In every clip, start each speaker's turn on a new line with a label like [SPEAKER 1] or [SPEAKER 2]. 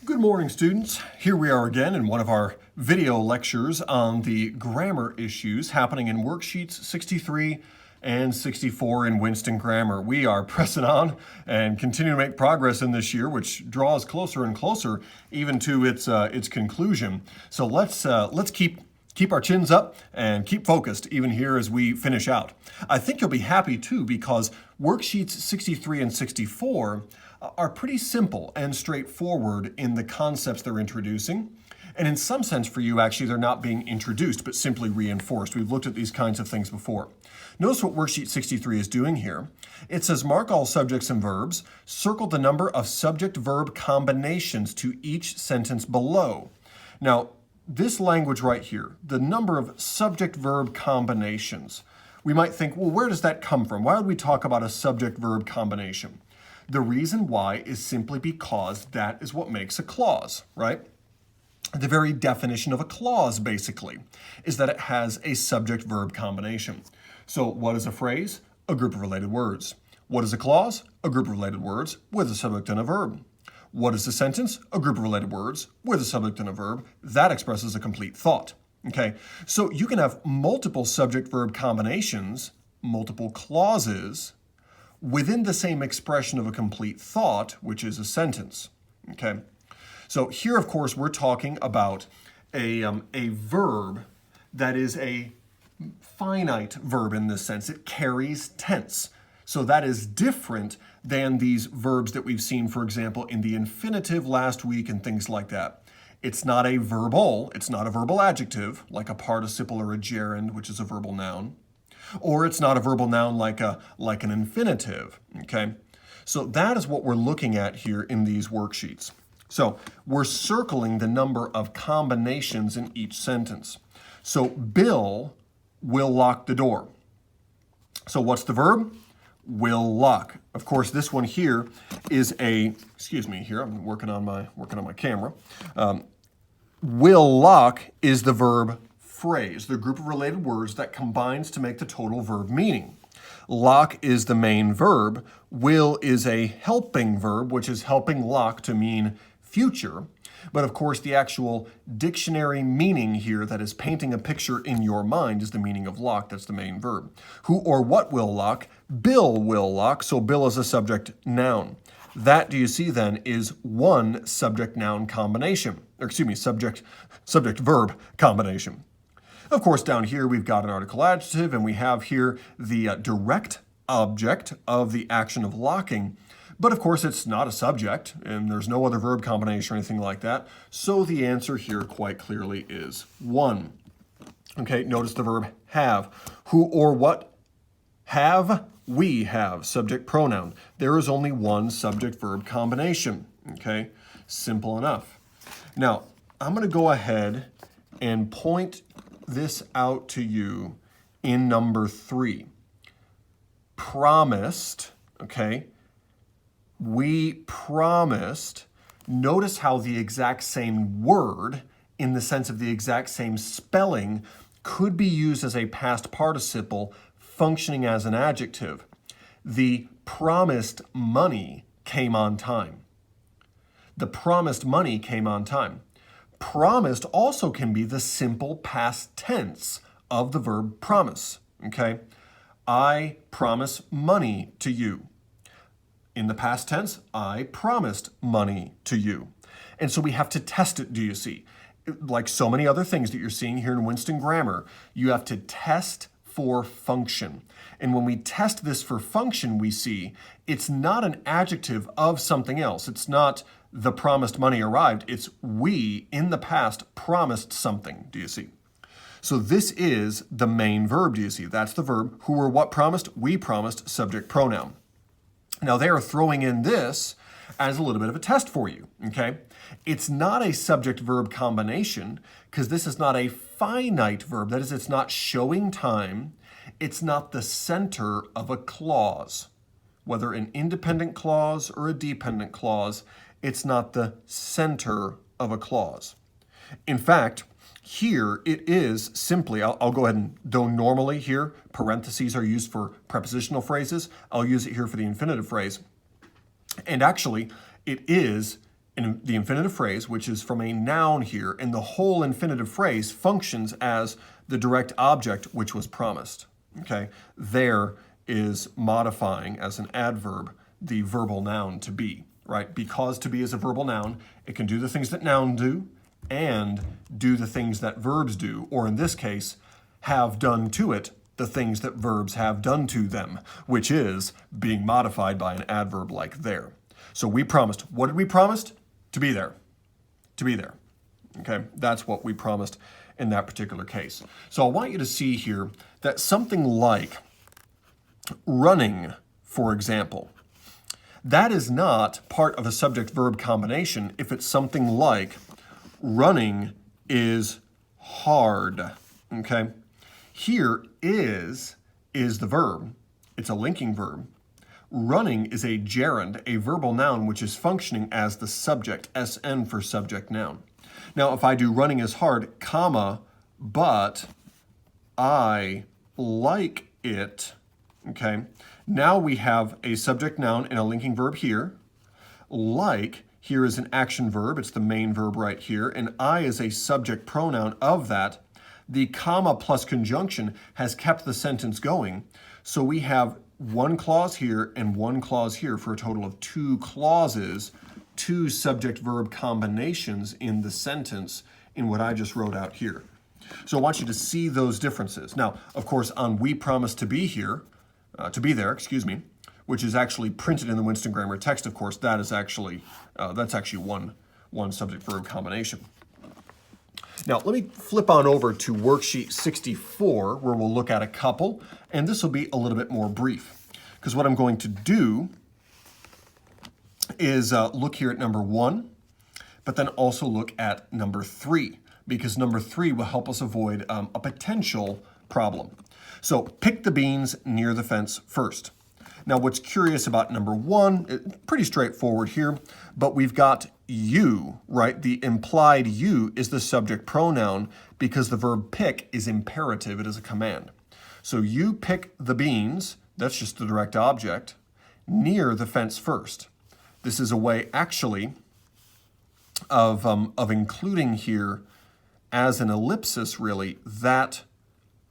[SPEAKER 1] Good morning, students. Here we are again in one of our video lectures on the grammar issues happening in worksheets 63 and 64 in Winston Grammar. We are pressing on and continue to make progress in this year, which draws closer and closer even to its conclusion. So let's keep our chins up and keep focused even here as we finish out. I think you'll be happy too because worksheets 63 and 64 are pretty simple and straightforward in the concepts they're introducing. And in some sense for you, actually, they're not being introduced, but simply reinforced. We've looked at these kinds of things before. Notice what worksheet 63 is doing here. It says mark all subjects and verbs, circle the number of subject-verb combinations to each sentence below. Now, this language right here, the number of subject-verb combinations, we might think, well, where does that come from? Why would we talk about a subject-verb combination? The reason why is simply because that is what makes a clause, right? The very definition of a clause, basically, is that it has a subject-verb combination. So what is a phrase? A group of related words. What is a clause? A group of related words with a subject and a verb. What is a sentence? A group of related words with a subject and a verb. That expresses a complete thought, okay? So you can have multiple subject-verb combinations, multiple clauses, within the same expression of a complete thought, which is a sentence, okay? So here, of course, we're talking about a verb that is a finite verb in this sense. It carries tense. So that is different than these verbs that we've seen, for example, in the infinitive last week and things like that. It's not a verbal, it's not a verbal adjective, like a participle or a gerund, which is a verbal noun. Or it's not a verbal noun like an infinitive, okay? So that is what we're looking at here in these worksheets. So we're circling the number of combinations in each sentence. So Bill will lock the door. So what's the verb? Will lock. Of course, this one here is excuse me here, I'm working on my camera. Will lock is the verb phrase, the group of related words that combines to make the total verb meaning. Lock is the main verb. Will is a helping verb, which is helping lock to mean future. But of course, the actual dictionary meaning here that is painting a picture in your mind is the meaning of lock. That's the main verb. Who or what will lock? Bill will lock. So Bill is a subject noun. That, do you see then, is one subject noun combination, or excuse me, subject verb combination. Of course, down here, we've got an article adjective, and we have here the direct object of the action of locking. But of course, it's not a subject, and there's no other verb combination or anything like that. So the answer here quite clearly is 1. Okay, notice the verb have. Who or what have? We have, subject pronoun. There is only one subject-verb combination, okay? Simple enough. Now, I'm going to go ahead and point this out to you in number 3. Promised, okay? We promised. Notice how the exact same word, in the sense of the exact same spelling, could be used as a past participle functioning as an adjective. The promised money came on time. The promised money came on time. Promised also can be the simple past tense of the verb promise, okay? I promise money to you. In the past tense, I promised money to you. And so we have to test it, do you see? Like so many other things that you're seeing here in Winston Grammar, you have to test for function. And when we test this for function, we see it's not an adjective of something else. It's not the promised money arrived. It's we, in the past, promised something, do you see? So this is the main verb, do you see? That's the verb. Who or what promised? We promised, subject pronoun. Now they are throwing in this as a little bit of a test for you, okay? It's not a subject-verb combination because this is not a finite verb. That is, it's not showing time. It's not the center of a clause. Whether an independent clause or a dependent clause, it's not the center of a clause. In fact, here it is simply, I'll go ahead and, though normally here, parentheses are used for prepositional phrases, I'll use it here for the infinitive phrase. And actually, it is in the infinitive phrase, which is from a noun here, and the whole infinitive phrase functions as the direct object which was promised. Okay, there is modifying as an adverb the verbal noun to be, right? Because to be is a verbal noun, it can do the things that nouns do and do the things that verbs do, or in this case, have done to it the things that verbs have done to them, which is being modified by an adverb like there. So we promised, what did we promise? To be there. To be there. Okay, that's what we promised in that particular case. So I want you to see here that something like running, for example, that is not part of a subject-verb combination if it's something like running is hard, okay? Here is the verb. It's a linking verb. Running is a gerund, a verbal noun, which is functioning as the subject, SN for subject noun. Now, if I do running is hard, comma, but I like it, okay? Now we have a subject noun and a linking verb here. Like, here is an action verb. It's the main verb right here. And I is a subject pronoun of that. The comma plus conjunction has kept the sentence going. So we have one clause here and one clause here for a total of two clauses, two subject-verb combinations in the sentence in what I just wrote out here. So I want you to see those differences. Now, of course, on we promise to be here, to be there, excuse me, which is actually printed in the Winston Grammar text, of course, that is actually, that's actually one subject-verb combination. Now, let me flip on over to worksheet 64, where we'll look at a couple, and this will be a little bit more brief, because what I'm going to do is look here at number 1, but then also look at number 3, because number 3 will help us avoid a potential problem. So pick the beans near the fence first. Now, what's curious about number 1, it's pretty straightforward here, but we've got you, right? The implied you is the subject pronoun because the verb pick is imperative. It is a command. So you pick the beans, that's just the direct object, near the fence first. This is a way, actually, of including here as an ellipsis, really, that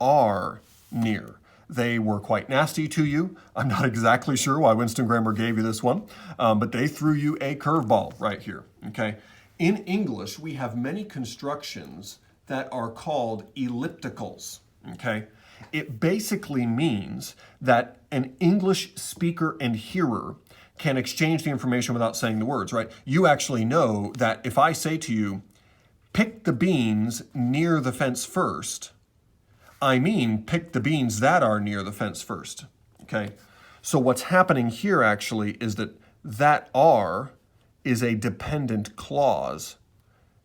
[SPEAKER 1] are near. They were quite nasty to you. I'm not exactly sure why Winston Grammar gave you this one, but they threw you a curveball right here, okay? In English, we have many constructions that are called ellipticals, okay? It basically means that an English speaker and hearer can exchange the information without saying the words, right? You actually know that if I say to you, pick the beans near the fence first, I mean, pick the beans that are near the fence first, okay? So what's happening here actually is that are is a dependent clause,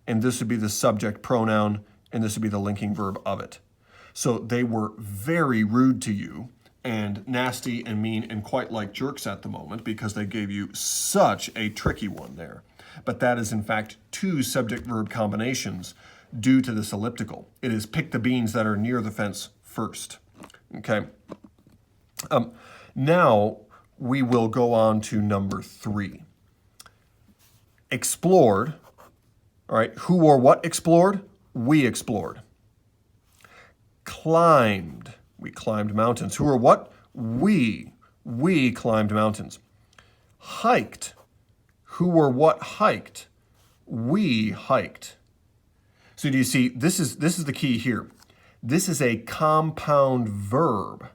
[SPEAKER 1] and this would be the subject pronoun, and this would be the linking verb of it. So they were very rude to you and nasty and mean and quite like jerks at the moment because they gave you such a tricky one there. But that is in fact two subject-verb combinations due to this elliptical. It is pick the beans that are near the fence first, okay? Now we will go on to number 3. Explored, all right, who or what explored? We explored. Climbed, we climbed mountains. Who or what? We climbed mountains. Hiked, who or what hiked? We hiked. So do you see, this is the key here. This is a compound verb,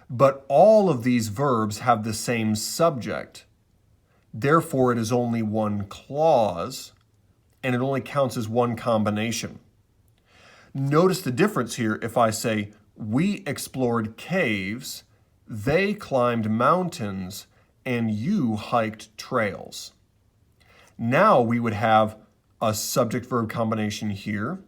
[SPEAKER 1] but all of these verbs have the same subject. Therefore, it is only one clause, and it only counts as one combination. Notice the difference here if I say, we explored caves, they climbed mountains, and you hiked trails. Now we would have a subject-verb combination here,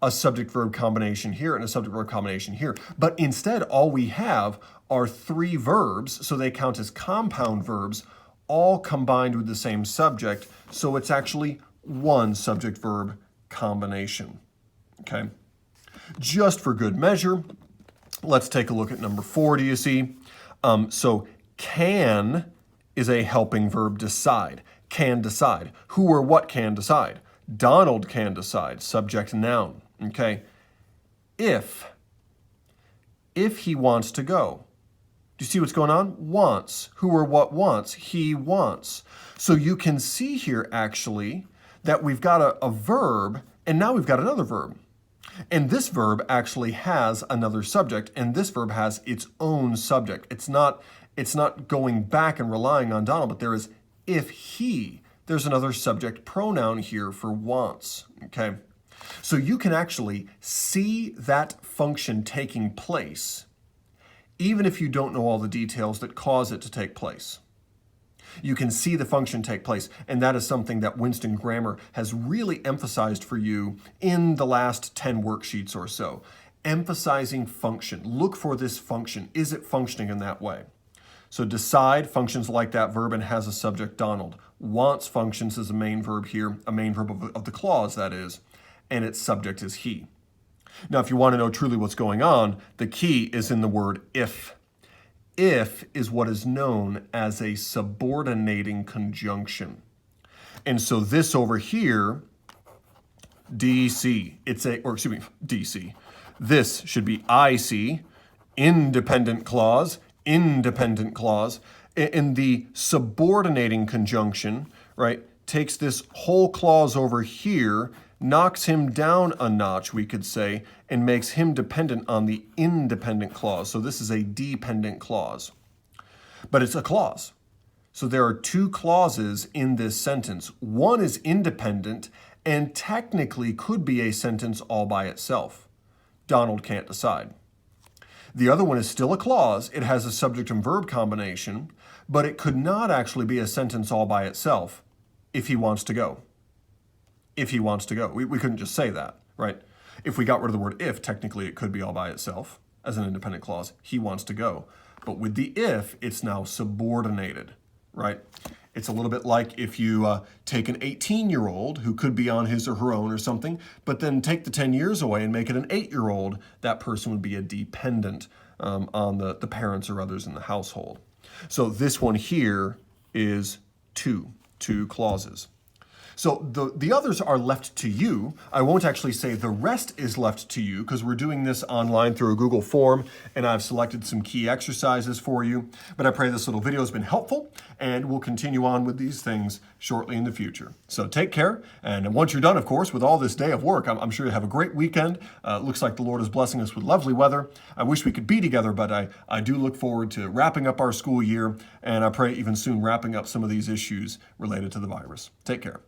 [SPEAKER 1] a subject-verb combination here, and a subject-verb combination here. But instead, all we have are 3 verbs, so they count as compound verbs, all combined with the same subject, so it's actually one subject-verb combination, okay? Just for good measure, let's take a look at number 4, do you see? So can is a helping verb decide. can decide. Who or what can decide? Donald can decide, subject noun, okay? If he wants to go. Do you see what's going on? Wants. Who or what wants? He wants. So you can see here actually that we've got a verb and now we've got another verb. And this verb actually has another subject, and this verb has its own subject. It's not going back and relying on Donald, but there is if he. There's another subject pronoun here for wants, okay? So you can actually see that function taking place even if you don't know all the details that cause it to take place. You can see the function take place, and that is something that Winston Grammar has really emphasized for you in the last 10 worksheets or so. Emphasizing function. Look for this function. Is it functioning in that way? So decide functions like that verb and has a subject, Donald. Wants functions as a main verb here, a main verb of the clause, that is, and its subject is he. Now, if you want to know truly what's going on, the key is in the word if. If is what is known as a subordinating conjunction. And so this over here, DC, DC. This should be IC, independent clause, independent clause. And the subordinating conjunction, right, takes this whole clause over here, knocks him down a notch, we could say, and makes him dependent on the independent clause. So this is a dependent clause. But it's a clause. So there are two clauses in this sentence. One is independent and technically could be a sentence all by itself. Donald can't decide. The other one is still a clause. It has a subject and verb combination, but it could not actually be a sentence all by itself if he wants to go. If he wants to go. We couldn't just say that, right? If we got rid of the word if, technically it could be all by itself as an independent clause. He wants to go. But with the if, it's now subordinated, right? It's a little bit like if you take an 18-year-old who could be on his or her own or something, but then take the 10 years away and make it an 8-year-old, that person would be a dependent on the parents or others in the household. So this one here is two clauses. So the others are left to you. I won't actually say the rest is left to you because we're doing this online through a Google form and I've selected some key exercises for you. But I pray this little video has been helpful and we'll continue on with these things shortly in the future. So take care. And once you're done, of course, with all this day of work, I'm sure you have a great weekend. It looks like the Lord is blessing us with lovely weather. I wish we could be together, but I do look forward to wrapping up our school year and I pray even soon wrapping up some of these issues related to the virus. Take care.